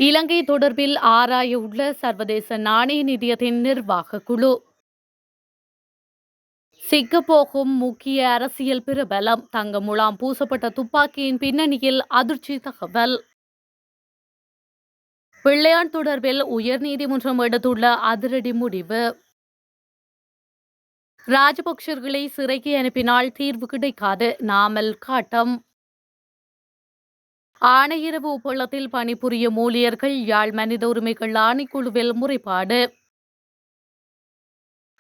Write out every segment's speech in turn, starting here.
இலங்கை தொடர்பில் ஆராய உள்ள சர்வதேச நாணய நிதியத்தின் நிர்வாக குழு. சிக்கப்போகும் முக்கிய அரசியல் பிரபலம் தங்க முலாம் பூசப்பட்ட துப்பாக்கியின் பின்னணியில் அதிர்ச்சி தகவல். பிள்ளையான் தொடர்பில் உயர்நீதிமன்றம் எடுத்துள்ள அதிரடி முடிவு. ராஜபக்சர்களை சிறைக்கு அனுப்பினால் தீர்வு கிடைக்காது, நாமல் காட்டம். ஆணையரவு ஒப்பளத்தில் பணிபுரியும் ஊழியர்கள் யாழ் மனித உரிமைகள் ஆணைக்குழுவில் முறைப்பாடு.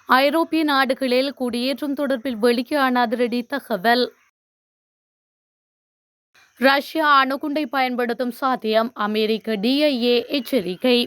ஐரோப்பிய நாடுகளில் குடியேற்றம் தொடர்பில் வெளியான அதிரடி தகவல். ரஷ்யா அணுகுண்டை பயன்படுத்தும் சாத்தியம், அமெரிக்க டிஐஏ எச்சரிக்கை.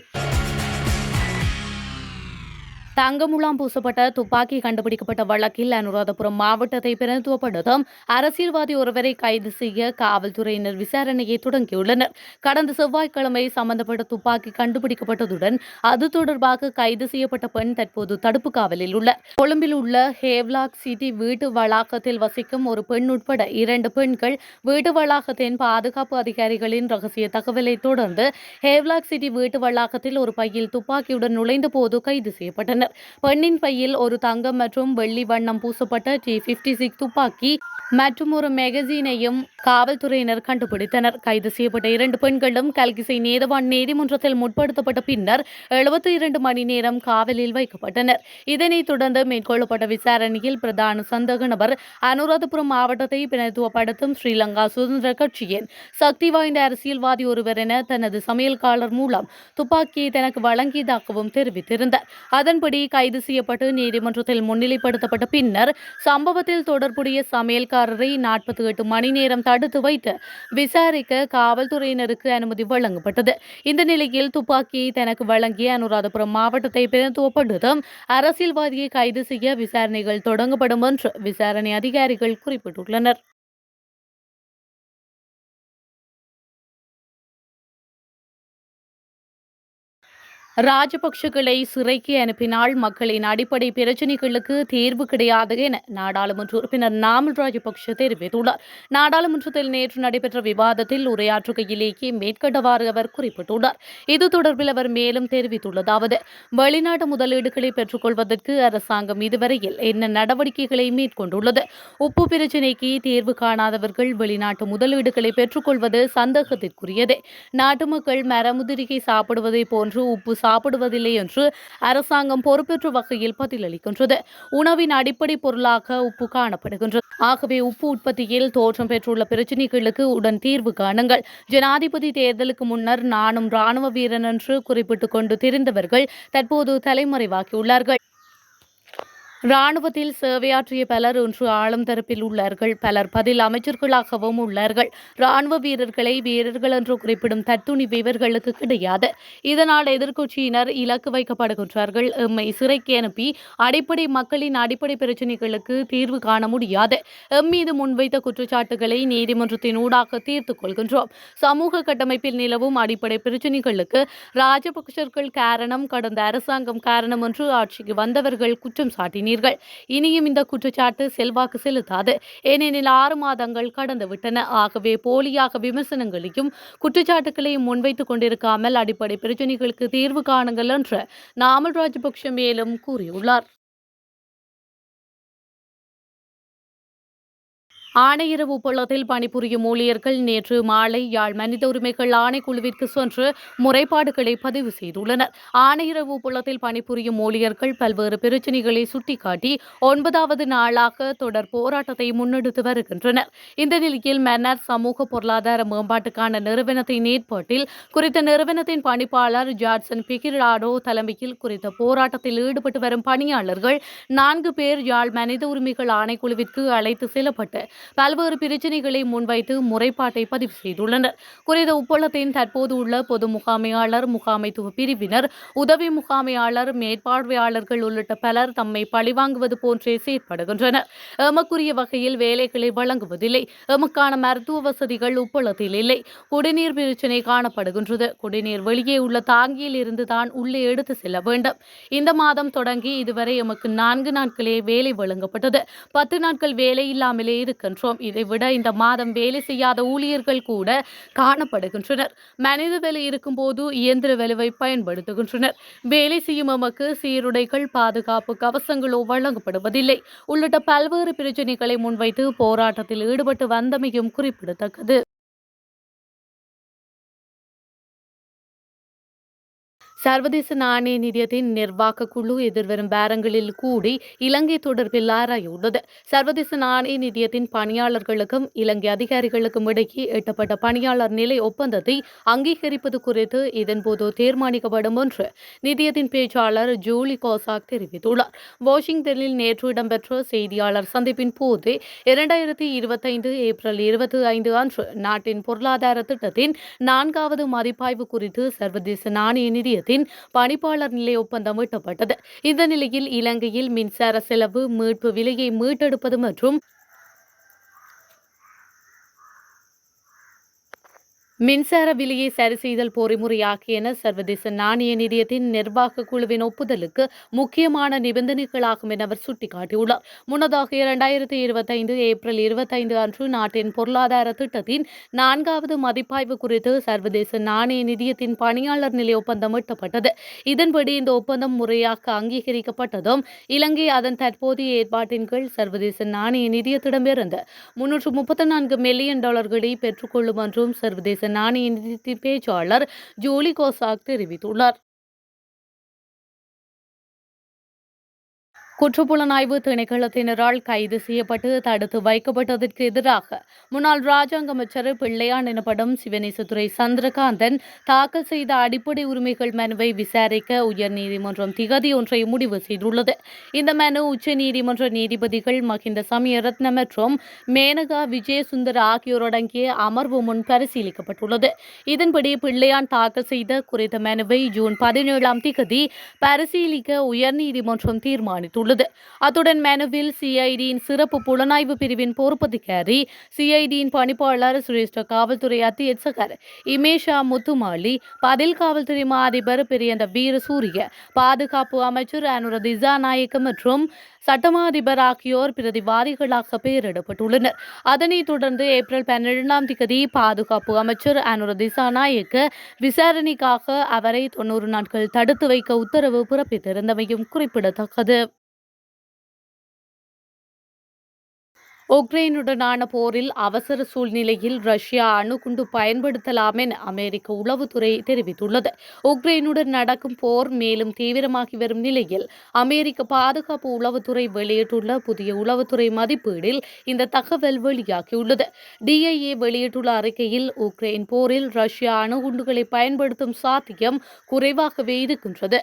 தங்கமுலாம் பூசப்பட்ட துப்பாக்கி கண்டுபிடிக்கப்பட்ட வழக்கில் அனுராதபுரம் மாவட்டத்தை பிரதித்துவப்படுத்தும் அரசியல்வாதி ஒருவரை கைது செய்ய காவல்துறையினர் விசாரணையை தொடங்கியுள்ளனர். கடந்த செவ்வாய்க்கிழமை சம்பந்தப்பட்ட துப்பாக்கி கண்டுபிடிக்கப்பட்டதுடன் அது தொடர்பாக கைது செய்யப்பட்ட பெண் தற்போது தடுப்பு காவலில் உள்ளார். கொழும்பில் உள்ள ஹேவ்லாக் சிட்டி வீட்டு வளாகத்தில் வசிக்கும் ஒரு பெண் உட்பட 2 பெண்கள் வீட்டு வளாகத்தின் பாதுகாப்பு அதிகாரிகளின் ரகசிய தகவலை தொடர்ந்து ஹேவ்லாக் சிட்டி வீட்டு வளாகத்தில் ஒரு பையில் துப்பாக்கியுடன் நுழைந்த போது கைது செய்யப்பட்டனர். பெண்ணின் பையில் ஒரு தங்கம் மற்றும் வெள்ளி வண்ணம் பூசப்பட்ட T56 துப்பாக்கி மற்றும் ஒரு மேகசீனையும் காவல்துறையினர் கண்டுபிடித்தனர். கைது செய்யப்பட்ட 2 பெண்களும் கல்கிசை நீதவான் நீதிமன்றத்தில் முற்படுத்தப்பட்ட பின்னர் 72 மணி நேரம் காவலில் வைக்கப்பட்டனர். இதனைத் தொடர்ந்து மேற்கொள்ளப்பட்ட விசாரணையில் பிரதான சந்தேக நபர் அனுராதபுரம் மாவட்டத்தை பிரதித்துவப்படுத்தும் ஸ்ரீலங்கா சுதந்திர கட்சியின் சக்தி வாய்ந்த அரசியல்வாதி ஒருவர் என தனது சமையல்காரர் மூலம் துப்பாக்கியை தனக்கு வழங்கியதாகவும் தெரிவித்திருந்தார். அதன்படி கைது செய்யப்பட்டு நீதிமன்றத்தில் முன்னிலைப்படுத்தப்பட்ட பின்னர் சம்பவத்தில் தொடர்புடைய சமையல்காரரை 48 மணி நேரம் தடுத்து வைத்து விசாரிக்க காவல்துறையினருக்கு அனுமதி வழங்கப்பட்டது. இந்த நிலையில் துப்பாக்கியை தனக்கு வழங்கிய அனுராதபுரம் மாவட்டத்தை பிரதித்துவப்படுத்தும் அரசியல்வாதியை கைது செய்ய விசாரணைகள் தொடங்கப்படும் என்று விசாரணை அதிகாரிகள் குறிப்பிட்டுள்ளனர். ராஜபக்சகளை சிறைக்கு அனுப்பினால் மக்களின் அடிப்படை பிரச்சினைகளுக்கு தீர்வு கிடையாது என நாடாளுமன்ற உறுப்பினர் நாமல் ராஜபக்ஷ தெரிவித்துள்ளார். நாடாளுமன்றத்தில் நேற்று நடைபெற்ற விவாதத்தில் உரையாற்றுகையிலேயே மேற்கண்டவாறு அவர் குறிப்பிட்டுள்ளார். இது தொடர்பில் அவர் மேலும் தெரிவித்துள்ளதாவது: வெளிநாட்டு முதலீடுகளை பெற்றுக்கொள்வதற்கு அரசாங்கம் இதுவரையில் என்ன நடவடிக்கைகளை மேற்கொண்டுள்ளது? உப்பு பிரச்சினைக்கு தீர்வு காணாதவர்கள் வெளிநாட்டு முதலீடுகளை பெற்றுக்கொள்வது சந்தேகத்திற்குரியதே. நாட்டு மக்கள் மரமுதிரிகை சாப்பிடுவதை போன்று உப்பு சாப்பிடுவதில்லை என்று அரசாங்கம் பொறுப்பேற்ற வகையில் பதிலளிக்கின்றது. உணவின் அடிப்படை பொருளாக உப்பு காணப்படுகின்றது. ஆகவே உப்பு உற்பத்தியில் தோற்றம் பெற்றுள்ள பிரச்சினைகளுக்கு உடன் தீர்வு காணுங்கள். ஜனாதிபதி தேர்தலுக்கு முன்னர் நானும் ராணுவ வீரன் என்று குறிப்பிட்டுக் கொண்டு திரிந்தவர்கள் தற்போது தலைமறைவாகியுள்ளார்கள். ராணுவத்தில் சேவையாற்றிய பலர் இன்று ஆளும் தரப்பில் உள்ளார்கள். பலர் பதில் அமைச்சர்களாகவும் உள்ளார்கள். ராணுவ வீரர்களை வீரர்கள் என்று குறிப்பிடும் தத்துணிவு இவர்களுக்கு கிடையாது. இதனால் எதிர்க்கட்சியினர் இலக்கு வைக்கப்படுகின்றார்கள். எம்மை சிறைக்கு அனுப்பி அடிப்படை மக்களின் அடிப்படை பிரச்சினைகளுக்கு தீர்வு காண முடியாது. எம் மீது முன்வைத்த குற்றச்சாட்டுகளை நீதிமன்றத்தின் ஊடாக தீர்த்துக் கொள்கின்றோம். சமூக கட்டமைப்பில் நிலவும் அடிப்படை பிரச்சினைகளுக்கு ராஜபக்சர்கள் காரணம், கடந்த அரசாங்கம் காரணம் என்று ஆட்சிக்கு வந்தவர்கள் குற்றம் சாட்டினர். இனியும் இந்த குற்றச்சாட்டு செல்வாக்கு செலுத்தாது. ஏனெனில் 6 மாதங்கள் கடந்துவிட்டன. ஆகவே போலியாக விமர்சனங்களையும் குற்றச்சாட்டுகளையும் முன்வைத்துக் கொண்டிருக்காமல் அடிப்படை பிரச்சினைகளுக்கு தீர்வு காணுங்கள் என்று நாமல் ராஜபக்ஷ மேலும் கூறியுள்ளார். ஆணையரவு ஒப்பளத்தில் பணிபுரியும் ஊழியர்கள் நேற்று மாலை யாழ் மனித உரிமைகள் ஆணைக்குழுவிற்கு சென்று முறைப்பாடுகளை பதிவு செய்துள்ளனர். ஆணையரவு ஒப்பளத்தில் பணிபுரியும் ஊழியர்கள் பல்வேறு பிரச்சினைகளை சுட்டிக்காட்டி 9வது நாளாக தொடர் போராட்டத்தை முன்னெடுத்து வருகின்றனர். இந்த நிலையில் மன்னார் சமூக பொருளாதார மேம்பாட்டுக்கான நிறுவனத்தின் ஏற்பாட்டில் குறித்த நிறுவனத்தின் பணிப்பாளர் ஜாட்சன் பிகிராடோ தலைமையில் குறித்த போராட்டத்தில் ஈடுபட்டு வரும் பணியாளர்கள் 4 பேர் யாழ் மனித உரிமைகள் ஆணைக்குழுவிற்கு அழைத்து செல்லப்பட்டு பல்வேறு பிரச்சினைகளை முன்வைத்து முறைப்பாட்டை பதிவு செய்துள்ளனர். குறித்த ஒப்பளத்தின் தற்போது உள்ள பொது முகாமையாளர், முகாமைத்துவ பிரிவினர், உதவி முகாமையாளர், மேற்பார்வையாளர்கள் உள்ளிட்ட பலர் தம்மை பழிவாங்குவது போன்றே செயற்படுகின்றனர். எமக்குரிய வகையில் வேலைகளை வழங்குவதில்லை. எமக்கான மருத்துவ வசதிகள் ஒப்பளத்தில் இல்லை. குடிநீர் பிரச்சினை காணப்படுகின்றது. குடிநீர் வெளியே உள்ள தாங்கியில் இருந்து தான் உள்ளே எடுத்து செல்ல வேண்டும். இந்த மாதம் தொடங்கி இதுவரை எமக்கு 4 நாட்களே வேலை வழங்கப்பட்டது. 10 நாட்கள் வேலை இல்லாமலே இருக்கின்றன. வருகின்றோம். இதைவிட இந்த மாதம் வேலை செய்யாத ஊழியர்கள் கூட காணப்படுகின்றனர். மனித வேலை இருக்கும்போது இயந்திர வேலைவை பயன்படுத்துகின்றனர். வேலை செய்யும் எமக்கு சீருடைகள், பாதுகாப்பு கவசங்களோ வழங்கப்படுவதில்லை உள்ளிட்ட பல்வேறு பிரச்சினைகளை முன்வைத்து போராட்டத்தில் ஈடுபட்டு வந்தமையும் குறிப்பிடத்தக்கது. சர்வதேச நாணய நிதியத்தின் நிர்வாக குழு எதிர்வரும் வாரங்களில் கூடி இலங்கை தொடர்பில் ஆராயவுள்ளது. சர்வதேச நாணய நிதியத்தின் பணியாளர்களுக்கும் இலங்கை அதிகாரிகளுக்கும் இடையே எட்டப்பட்ட பணியாளர் நிலை ஒப்பந்தத்தை அங்கீகரிப்பது குறித்து இதன்போது தீர்மானிக்கப்படும் என்று நிதியத்தின் பேச்சாளர் ஜூலி கோசாக் தெரிவித்துள்ளார். வாஷிங்டனில் நேற்று இடம்பெற்ற செய்தியாளர் சந்திப்பின் போது 2025 ஏப்ரல் 25 அன்று நாட்டின் பொருளாதார திட்டத்தின் 4வது மதிப்பாய்வு குறித்து சர்வதேச நாணய நிதியத்தின் பணிப்பாளர் நிலை ஒப்பந்தம் எட்டப்பட்டது. இந்த நிலையில் இலங்கையில் மின்சார செலவு மீட்பு விலையை மீட்டெடுப்பது மற்றும் மின்சார விலையை சரி செய்தல் பொறிமுறையாகியன சர்வதேச நாணய நிதியத்தின் நிர்வாக குழுவின் ஒப்புதலுக்கு முக்கியமான நிபந்தனைகளாகும் என அவர் சுட்டிக்காட்டியுள்ளார். முன்னதாக 2025 ஏப்ரல் 25 அன்று நாட்டின் பொருளாதார திட்டத்தின் 4வது மதிப்பாய்வு குறித்து சர்வதேச நாணய நிதியத்தின் பணியாளர் நிலை ஒப்பந்தம் எட்டப்பட்டது. இதன்படி இந்த ஒப்பந்தம் முறையாக அங்கீகரிக்கப்பட்டதும் இலங்கை அதன் தற்போதைய ஏற்பாட்டின் கீழ் சர்வதேச நாணய நிதியத்திடமிருந்து $334 மில்லியன் பெற்றுக்கொள்ளும் என்றும் சர்வதேச நாணய நிதியத்தின் பேச்சாளர் ஜூலி கோசாக் தெரிவித்துள்ளார். குற்றப்புலனாய்வு திணைக்களத்தினரால் கைது செய்யப்பட்டு தடுத்து வைக்கப்பட்டதற்கு எதிராக முன்னாள் ராஜாங்க அமைச்சர் பிள்ளையான் எனப்படும் சிவனேசத்துறை சந்திரகாந்தன் தாக்கல் செய்த அடிப்படை உரிமைகள் மனுவை விசாரிக்க உயர்நீதிமன்றம் திகதி ஒன்றை முடிவு செய்துள்ளது. இந்த மனு உச்சநீதிமன்ற நீதிபதிகள் மஹிந்த சமயரத்ன மற்றும் மேனகா விஜயசுந்தர் ஆகியோர் அடங்கிய அமர்வு முன் பரிசீலிக்கப்பட்டுள்ளது. இதன்படி பிள்ளையான் தாக்கல் செய்த குறித்த மனுவை ஜூன் 17ஆம் திகதி பரிசீலிக்க உயர்நீதிமன்றம் தீர்மானித்துள்ளது. அத்துடன் மனுவில் சிஐடியின் சிறப்பு புலனாய்வு பிரிவின் பொறுப்பதிகாரி, சிஐடியின் பணிப்பாளர், சிரேஷ்ட காவல்துறை அத்தியட்சகர் இமேஷா முத்துமாலி, பதில் காவல்துறை மா அதிபர் பிரியந்த வீரசூரிய, பாதுகாப்பு அமைச்சர் அனுர திசாநாயக்க மற்றும் சட்டமா அதிபர் ஆகியோர் பிரதிவாதிகளாக பெயரிடப்பட்டுள்ளனர். அதனைத் தொடர்ந்து ஏப்ரல் 12ஆம் திகதி பாதுகாப்பு அமைச்சர் அனுர திசாநாயக்க விசாரணைக்காக அவரை 90 நாட்கள் தடுத்து வைக்க உத்தரவு பிறப்பித்திருந்தமையும் குறிப்பிடத்தக்கது. உக்ரைனுடனான போரில் அவசர சூழ்நிலையில் ரஷ்யா அணுகுண்டு பயன்படுத்தலாம் என அமெரிக்க உளவுத்துறை தெரிவித்துள்ளது. உக்ரைனுடன் நடக்கும் போர் மேலும் தீவிரமாகி வரும் நிலையில் அமெரிக்க பாதுகாப்பு உளவுத்துறை வெளியிட்டுள்ள புதிய உளவுத்துறை மதிப்பீடில் இந்த தகவல் வெளியாகியுள்ளது. டிஐஏ வெளியிட்டுள்ள அறிக்கையில் உக்ரைன் போரில் ரஷ்யா அணுகுண்டுகளை பயன்படுத்தும் சாத்தியம் குறைவாகவே இருக்கின்றது.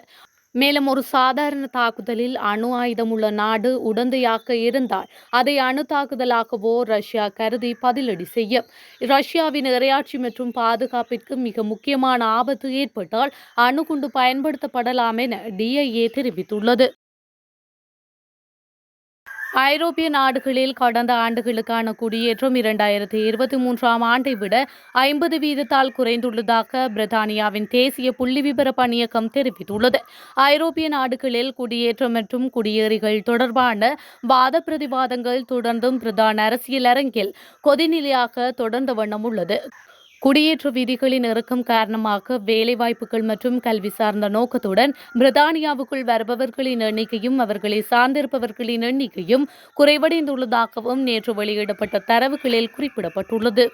மேலும் ஒரு சாதாரண தாக்குதலில் அணு ஆயுதம் உள்ள நாடு உடந்தையாக இருந்தால் அதை அணு தாக்குதலாகவோ ரஷ்யா கருதி பதிலடி செய்யும். ரஷ்யாவின் இறையாட்சி மற்றும் பாதுகாப்பிற்கு மிக முக்கியமான ஆபத்து ஏற்பட்டால் அணுகுண்டு பயன்படுத்தப்படலாம் என டிஐஏ தெரிவித்துள்ளது. ஐரோப்பிய நாடுகளில் கடந்த ஆண்டுகளுக்கான குடியேற்றம் 2023ஆம் ஆண்டை விட 50% குறைந்துள்ளதாக பிரித்தானியாவின் தேசிய புள்ளிவிபர பணியகம் தெரிவித்துள்ளது. ஐரோப்பிய நாடுகளில் குடியேற்றம் மற்றும் குடியேறிகள் தொடர்பான வாத பிரதிவாதங்கள் தொடர்ந்தும் பிரதான அரசியல் அரங்கில் கொதிநிலையாக தொடர்ந்த வண்ணம் உள்ளது. குடியேற்ற விதிகளின் இறுக்கம் காரணமாக வேலைவாய்ப்புகள் மற்றும் கல்வி சார்ந்த நோக்கத்துடன் பிரித்தானியாவுக்குள் வருபவர்களின் எண்ணிக்கையும் அவர்களை சார்ந்திருப்பவர்களின் எண்ணிக்கையும் குறைவடைந்துள்ளதாகவும் நேற்று வெளியிடப்பட்ட தரவுகளில் குறிப்பிடப்பட்டுள்ளது.